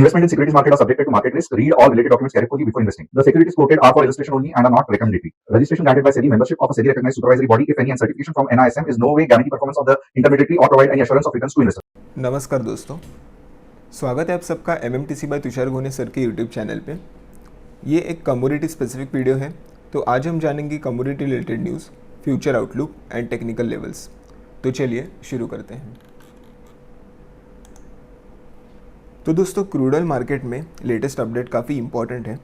Investment in securities market are subjected to market risk. Read all related documents carefully before investing. The securities quoted are for illustration only and are not recommendatory. Registration granted by SEBI, membership of a SEBI recognized supervisory body, if any, and certification from NISM is no way guarantee performance of the intermediary or provide any assurance of returns to investor. नमस्कार दोस्तों, स्वागत है आप सबका MMTC bye Tushar घोने sir के YouTube channel पे। ये एक कमोडिटी स्पेसिफिक वीडियो है, तो आज हम जानेंगे commodity related news, future outlook and technical levels. तो चलिए शुरू करते हैं। तो दोस्तों, क्रूड ऑयल मार्केट में लेटेस्ट अपडेट काफ़ी इंपॉर्टेंट है।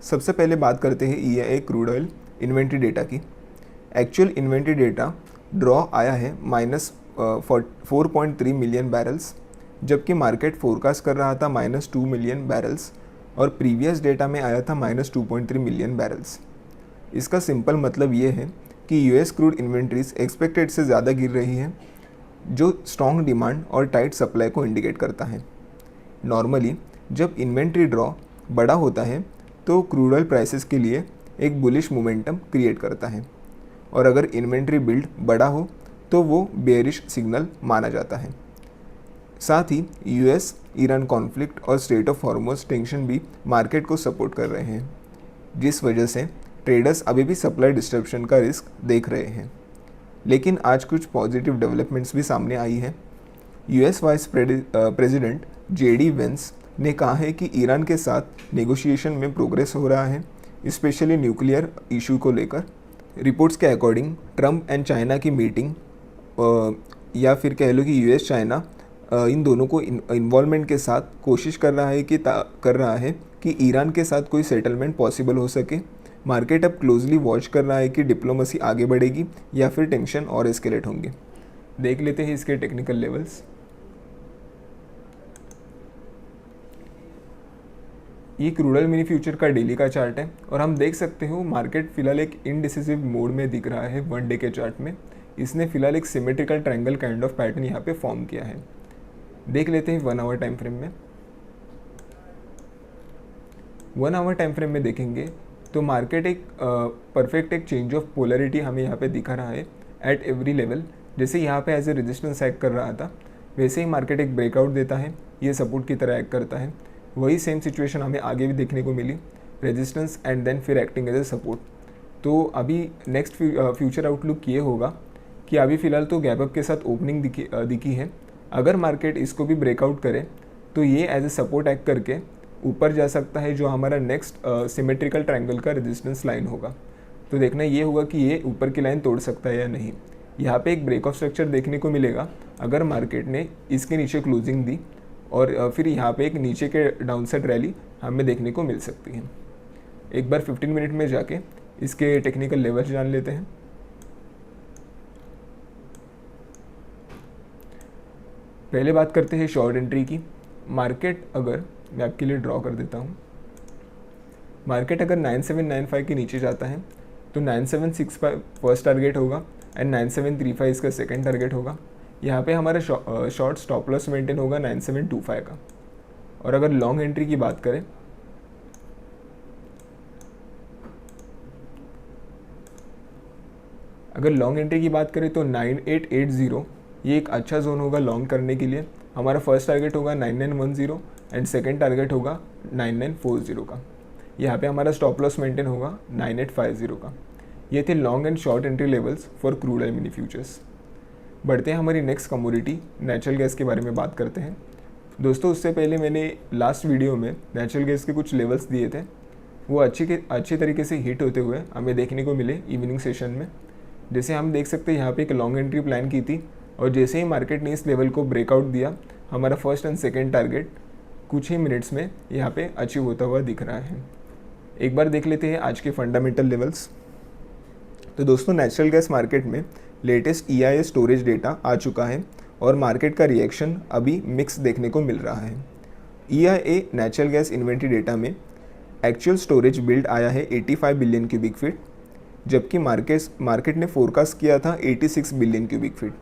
सबसे पहले बात करते हैं EIA crude oil inventory data की। एक्चुअल इन्वेंट्री डेटा ड्रॉ आया है -4.3 मिलियन बैरल्स, जबकि मार्केट फोरकास्ट कर रहा था -2 मिलियन बैरल्स और प्रीवियस डेटा में आया था -2.3 मिलियन बैरल्स। इसका सिंपल मतलब ये है कि US क्रूड इन्वेंट्रीज एक्सपेक्टेड से ज़्यादा गिर रही है, जो स्ट्रॉन्ग डिमांड और टाइट सप्लाई को इंडिकेट करता है। नॉर्मली जब इन्वेंट्री ड्रॉ बड़ा होता है तो क्रूड ऑयल प्राइसेस के लिए एक बुलिश मोमेंटम क्रिएट करता है, और अगर इन्वेंट्री बिल्ड बड़ा हो तो वो बेयरिश सिग्नल माना जाता है। साथ ही US ईरान कॉन्फ्लिक्ट और स्ट्रेट ऑफ हॉर्मुज़ टेंशन भी मार्केट को सपोर्ट कर रहे हैं, जिस वजह से ट्रेडर्स अभी भी सप्लाई डिस्ट्रप्शन का रिस्क देख रहे हैं। लेकिन आज कुछ पॉजिटिव डेवलपमेंट्स भी सामने आई है। US vice president JD Vance ने कहा है कि ईरान के साथ नेगोशिएशन में प्रोग्रेस हो रहा है, स्पेशली न्यूक्लियर इशू को लेकर। रिपोर्ट्स के अकॉर्डिंग ट्रंप एंड चाइना की मीटिंग या फिर कह लो कि US चाइना इन दोनों को इन्वॉल्वमेंट के साथ कोशिश कर रहा है कि ईरान के साथ कोई सेटलमेंट पॉसिबल हो सके। मार्केट अब क्लोजली वॉच कर रहा है कि डिप्लोमेसी आगे बढ़ेगी या फिर टेंशन और एस्केलेट होंगे। देख लेते हैं इसके टेक्निकल लेवल्स। ये क्रूड ऑयल मिनी फ्यूचर का डेली का चार्ट है, और हम देख सकते हो मार्केट फिलहाल एक इनडिसिसिव मोड में दिख रहा है। 1 डे के चार्ट में इसने फिलहाल एक symmetrical triangle kind of pattern यहाँ पे फॉर्म किया है। देख लेते हैं 1 आवर टाइम फ्रेम में। 1 आवर टाइम फ्रेम में देखेंगे तो मार्केट एक परफेक्ट एक चेंज ऑफ पोलरिटी हमें यहाँ पे दिखा रहा है एट एवरी लेवल। जैसे यहाँ पे एज ए रेजिस्टेंस एक्ट कर रहा था, वैसे ही मार्केट एक ब्रेकआउट देता है, ये सपोर्ट की तरह एक्ट करता है। वही सेम सिचुएशन हमें आगे भी देखने को मिली, रेजिस्टेंस एंड देन फिर एक्टिंग एज ए सपोर्ट। तो अभी नेक्स्ट फ्यूचर आउटलुक ये होगा कि अभी फ़िलहाल तो गैप अप के साथ ओपनिंग दिखी है। अगर मार्केट इसको भी ब्रेकआउट करे तो ये एज ए सपोर्ट एक्ट करके ऊपर जा सकता है, जो हमारा नेक्स्ट सिमेट्रिकल ट्रायंगल का रेजिस्टेंस लाइन होगा। तो देखना ये होगा कि ये ऊपर की लाइन तोड़ सकता है या नहीं। यहाँ पे एक ब्रेक ऑफ स्ट्रक्चर देखने को मिलेगा अगर मार्केट ने इसके नीचे क्लोजिंग दी, और फिर यहाँ पे एक नीचे के डाउनसाइड रैली हमें देखने को मिल सकती है। एक बार 15 मिनट में जाके इसके टेक्निकल लेवल जान लेते हैं। पहले बात करते हैं शॉर्ट एंट्री की। मार्केट अगर मैं आपके लिए ड्रॉ कर देता हूँ, मार्केट अगर 9795 के नीचे जाता है तो 9765 फर्स्ट टारगेट होगा एंड 9735 इसका सेकंड टारगेट होगा। यहाँ पे हमारा शॉर्ट स्टॉप लॉस मेंटेन होगा 9725 का। और अगर लॉन्ग एंट्री की बात करें, तो 9880 ये एक अच्छा जोन होगा लॉन्ग करने के लिए। हमारा फर्स्ट टारगेट होगा 9910 एंड सेकंड टारगेट होगा 9940 का। यहाँ पे हमारा स्टॉप लॉस मेंटेन होगा 9850 का। ये थे long and short entry levels for crude oil mini futures. बढ़ते हैं हमारी नेक्स्ट कमोडिटी नेचुरल गैस के बारे में बात करते हैं। दोस्तों, उससे पहले मैंने लास्ट वीडियो में नेचुरल गैस के कुछ लेवल्स दिए थे, वो अच्छी तरीके से हिट होते हुए हमें देखने को मिले इवनिंग सेशन में। जैसे हम देख सकते हैं यहाँ पे एक लॉन्ग एंट्री प्लान की थी, और जैसे ही मार्केट ने इस लेवल को ब्रेकआउट दिया, हमारा फर्स्ट एंड सेकेंड टारगेट कुछ ही मिनट्स में यहाँ पे अचीव होता हुआ दिख रहा है। एक बार देख लेते हैं आज के फंडामेंटल लेवल्स। तो दोस्तों, नेचुरल गैस मार्केट में लेटेस्ट EIA स्टोरेज डेटा आ चुका है, और मार्केट का रिएक्शन अभी मिक्स देखने को मिल रहा है। EIA natural gas inventory data में एक्चुअल स्टोरेज बिल्ड आया है 85 बिलियन क्यूबिक फीट, जबकि मार्केट ने फोरकास्ट किया था 86 बिलियन क्यूबिक फीट,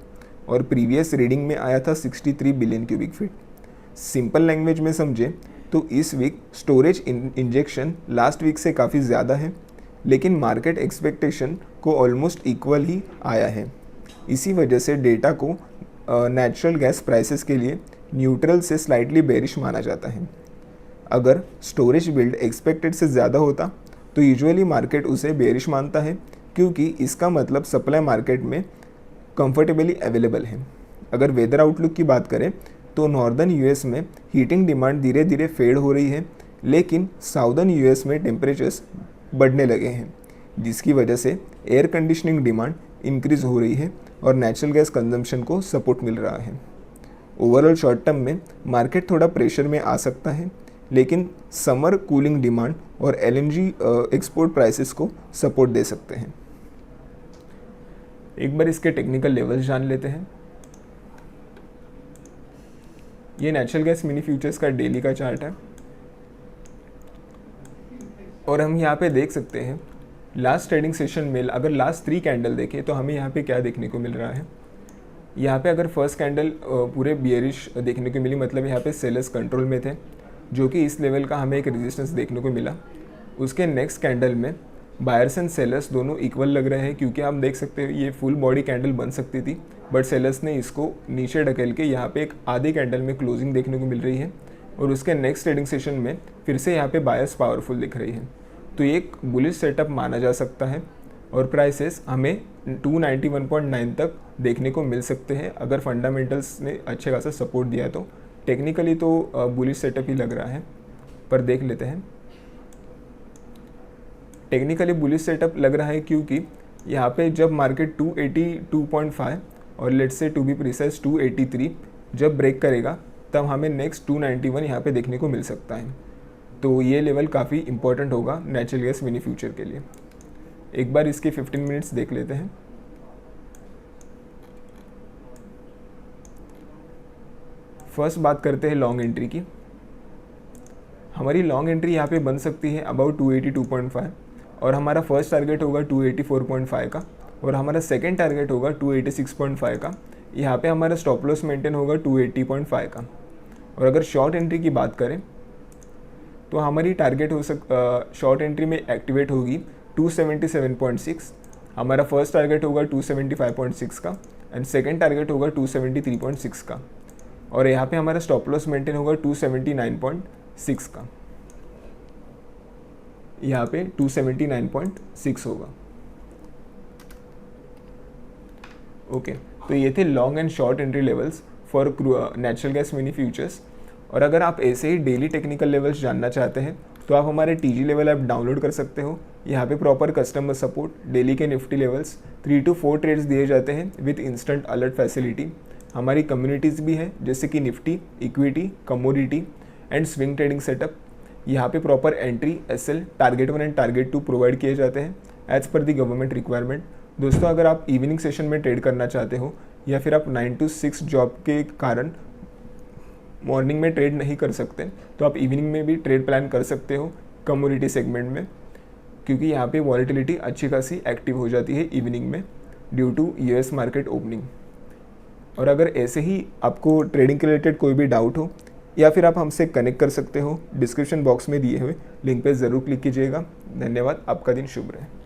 और प्रीवियस रीडिंग में आया था 63 billion cubic feet. Simple language में समझे तो इस week storage injection last week से काफ़ी ज़्यादा है, लेकिन मार्केट एक्सपेक्टेशन को ऑलमोस्ट इक्वल ही आया है। इसी वजह से डेटा को नेचुरल गैस प्राइसेस के लिए न्यूट्रल से स्लाइटली बेरिश माना जाता है। अगर स्टोरेज बिल्ड एक्सपेक्टेड से ज़्यादा होता तो यूजुअली मार्केट उसे बेरिश मानता है, क्योंकि इसका मतलब सप्लाई मार्केट में कंफर्टेबली अवेलेबल है। अगर वेदर आउटलुक की बात करें तो नॉर्दर्न यूएस में हीटिंग डिमांड धीरे धीरे फेड हो रही है, लेकिन साउदर्न यूएस में टेम्परेचर्स बढ़ने लगे हैं, जिसकी वजह से एयर कंडीशनिंग डिमांड इंक्रीज़ हो रही है और नेचुरल गैस कंजम्पशन को सपोर्ट मिल रहा है। ओवरऑल शॉर्ट टर्म में मार्केट थोड़ा प्रेशर में आ सकता है, लेकिन समर कूलिंग डिमांड और एलएनजी एक्सपोर्ट प्राइसेस को सपोर्ट दे सकते हैं। एक बार इसके टेक्निकल लेवल्स जान लेते हैं। ये नेचुरल गैस मिनी फ्यूचर्स का डेली का चार्ट है और हम यहाँ पे देख सकते हैं लास्ट ट्रेडिंग सेशन में अगर लास्ट 3 कैंडल देखें तो हमें यहाँ पे क्या देखने को मिल रहा है। यहाँ पे अगर फर्स्ट कैंडल पूरे बियरिश देखने को मिली, मतलब यहाँ पे सेलर्स कंट्रोल में थे, जो कि इस लेवल का हमें एक रेजिस्टेंस देखने को मिला। उसके नेक्स्ट कैंडल में बायर्स एंड सेलर्स दोनों इक्वल लग रहे हैं, क्योंकि आप देख सकते हो ये फुल बॉडी कैंडल बन सकती थी, बट सेलर्स ने इसको नीचे ढकेल के यहाँ पे एक आधी कैंडल में क्लोजिंग देखने को मिल रही है और उसके नेक्स्ट ट्रेडिंग सेशन में फिर से यहाँ पे बायर्स पावरफुल दिख रही है। तो ये एक बुलिश सेटअप माना जा सकता है और प्राइसेस हमें 291.9 तक देखने को मिल सकते हैं अगर फंडामेंटल्स ने अच्छे खासा सपोर्ट दिया तो। टेक्निकली तो बुलिश सेटअप ही लग रहा है, पर देख लेते हैं। टेक्निकली बुलिश सेटअप लग रहा है क्योंकि यहाँ पे जब मार्केट 282.5 और let's say to be precise 283 जब ब्रेक करेगा तब हमें नेक्स्ट 291 यहाँ पे देखने को मिल सकता है। तो ये लेवल काफ़ी इंपॉर्टेंट होगा नेचुरल गैस मिनी फ्यूचर के लिए। एक बार इसके 15 मिनट्स देख लेते हैं। फर्स्ट बात करते हैं लॉन्ग एंट्री की। हमारी लॉन्ग एंट्री यहाँ पे बन सकती है अबाउट 282.5 और हमारा फर्स्ट टारगेट होगा 284.5 का और हमारा सेकंड टारगेट होगा 286.5 का। यहाँ पे हमारा स्टॉप लॉस मेंटेन होगा 280.5 का। और अगर शॉर्ट एंट्री की बात करें तो हमारी टारगेट शॉर्ट एंट्री में एक्टिवेट होगी 277.6। हमारा फर्स्ट टारगेट होगा 275.6 का एंड सेकंड टारगेट होगा 273.6 का और यहाँ पे हमारा स्टॉप लॉस मेंटेन होगा 279.6 का। यहाँ पे 279.6 होगा। ओके, तो ये थे long and short entry levels for natural gas mini futures. और अगर आप ऐसे ही डेली टेक्निकल लेवल्स जानना चाहते हैं तो आप हमारे टीजी लेवल ऐप डाउनलोड कर सकते हो। यहाँ पे प्रॉपर कस्टमर सपोर्ट, डेली के निफ्टी लेवल्स, 3 to 4 ट्रेड्स दिए जाते हैं विद इंस्टेंट अलर्ट फैसिलिटी। हमारी कम्युनिटीज़ भी है जैसे कि Nifty, equity, commodity and swing trading setup. यहाँ पे proper entry, SL, target 1 and target 2 provide किए जाते हैं एज पर दी गवर्नमेंट रिक्वायरमेंट। दोस्तों, अगर आप इवनिंग सेशन में ट्रेड करना चाहते हो या फिर आप 9 to 6 जॉब के कारण मॉर्निंग में ट्रेड नहीं कर सकते तो आप इवनिंग में भी ट्रेड प्लान कर सकते हो कमोडिटी सेगमेंट में, क्योंकि यहाँ पे वॉलेटिलिटी अच्छी खासी एक्टिव हो जाती है इवनिंग में due to US market opening. और अगर ऐसे ही आपको ट्रेडिंग के रिलेटेड कोई भी डाउट हो या फिर आप हमसे कनेक्ट कर सकते हो, डिस्क्रिप्शन बॉक्स में दिए हुए लिंक पे ज़रूर क्लिक कीजिएगा। धन्यवाद, आपका दिन शुभ रहे।